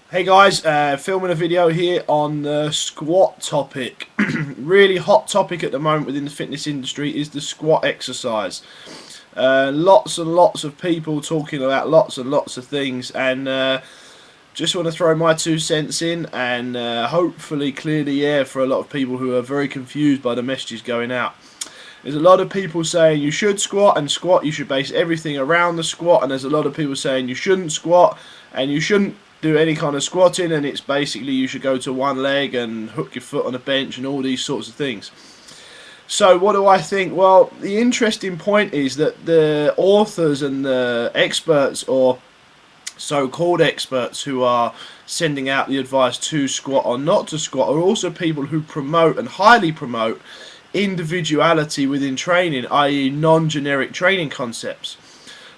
Hey guys, filming a video here on the squat topic. Really hot topic at the moment within the fitness industry is the squat exercise. Lots and lots of people talking about lots and lots of things, and just want to throw my 2 cents in and hopefully clear the air for a lot of people who are very confused by the messages going out. There's a lot of people saying you should squat, and squat you should base everything around the squat, and there's a lot of people saying you shouldn't squat and you shouldn't do any kind of squatting, and it's basically you should go to one leg and hook your foot on a bench and all these sorts of things. So what do I think? Well, the interesting point is that the authors and the experts, or so-called experts, who are sending out the advice to squat or not to squat are also people who promote and highly promote individuality within training, i.e. non-generic training concepts.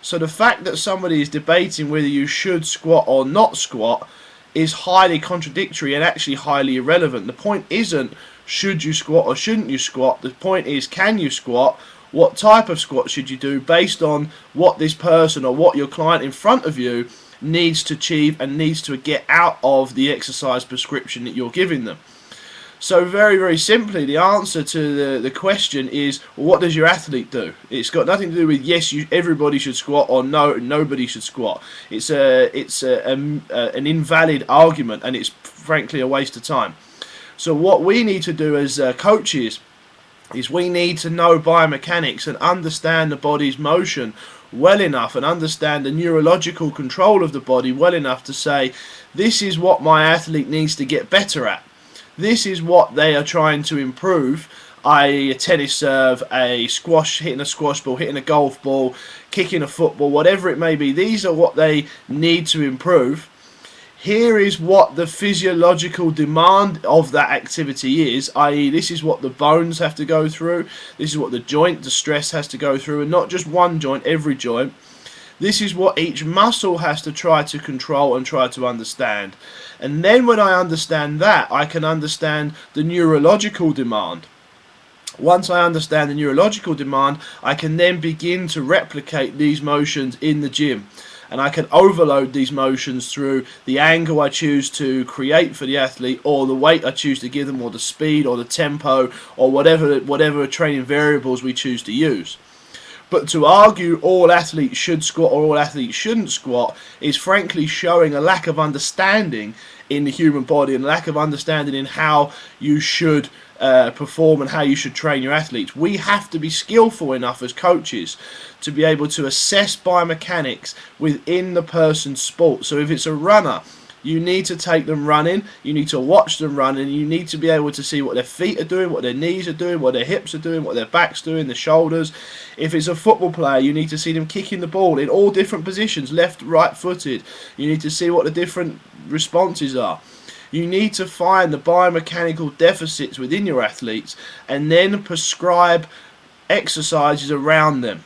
So the fact that somebody is debating whether you should squat or not squat is highly contradictory and actually highly irrelevant. The point isn't should you squat or shouldn't you squat. The point is, can you squat? What type of squat should you do based on what this person or what your client in front of you needs to achieve and needs to get out of the exercise prescription that you're giving them. So very, very simply, the answer to the question is, well, what does your athlete do? It's got nothing to do with yes, everybody should squat, or no, nobody should squat. It's an invalid argument, and it's frankly a waste of time. So what we need to do as coaches is we need to know biomechanics and understand the body's motion well enough, and understand the neurological control of the body well enough to say, this is what my athlete needs to get better at. This is what they are trying to improve, i.e. a tennis serve, a squash, hitting a squash ball, hitting a golf ball, kicking a football, whatever it may be. These are what they need to improve. Here is what the physiological demand of that activity is, i.e. this is what the bones have to go through, this is what the joint, the stress has to go through, and not just one joint, every joint. This is what each muscle has to try to control and try to understand. And then when I understand that, I can understand the neurological demand. Once I understand the neurological demand, I can then begin to replicate these motions in the gym. And I can overload these motions through the angle I choose to create for the athlete, or the weight I choose to give them, or the speed, or the tempo, or whatever training variables we choose to use. But to argue all athletes should squat or all athletes shouldn't squat is frankly showing a lack of understanding in the human body, and lack of understanding in how you should perform and how you should train your athletes. We have to be skillful enough as coaches to be able to assess biomechanics within the person's sport. So if it's a runner, you need to take them running, you need to watch them running, you need to be able to see what their feet are doing, what their knees are doing, what their hips are doing, what their back's doing, the shoulders. If it's a football player, you need to see them kicking the ball in all different positions, left, right footed. You need to see what the different responses are. You need to find the biomechanical deficits within your athletes and then prescribe exercises around them.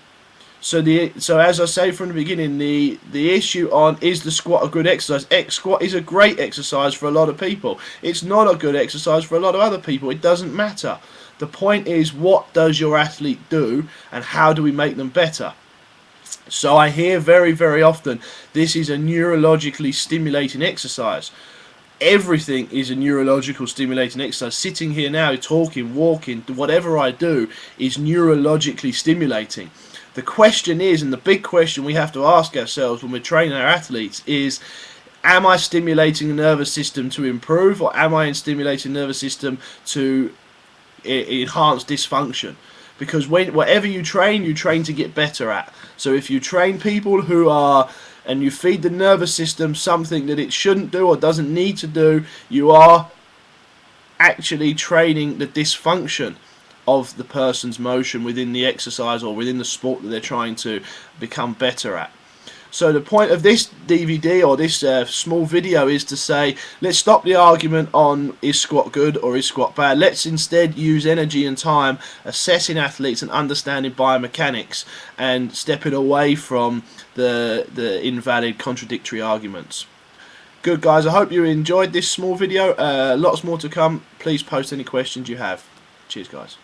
So as I say from the beginning, the issue on is the squat a good exercise? Squat is a great exercise for a lot of people. It's not a good exercise for a lot of other people. It doesn't matter. The point is, what does your athlete do and how do we make them better? So I hear very, very often, this is a neurologically stimulating exercise. Everything is a neurological stimulating exercise. Sitting here now, talking, walking, whatever I do is neurologically stimulating. The question is, and the big question we have to ask ourselves when we're training our athletes is, am I stimulating the nervous system to improve, or am I stimulating the nervous system to enhance dysfunction? Because whatever you train to get better at. So if you train people who are, and you feed the nervous system something that it shouldn't do or doesn't need to do, you are actually training the dysfunction of the person's motion within the exercise or within the sport that they're trying to become better at. So the point of this DVD or this small video is to say, let's stop the argument on is squat good or is squat bad. Let's instead use energy and time assessing athletes and understanding biomechanics, and stepping away from the invalid contradictory arguments. Good guys, I hope you enjoyed this small video. Lots more to come. Please post any questions you have. Cheers guys.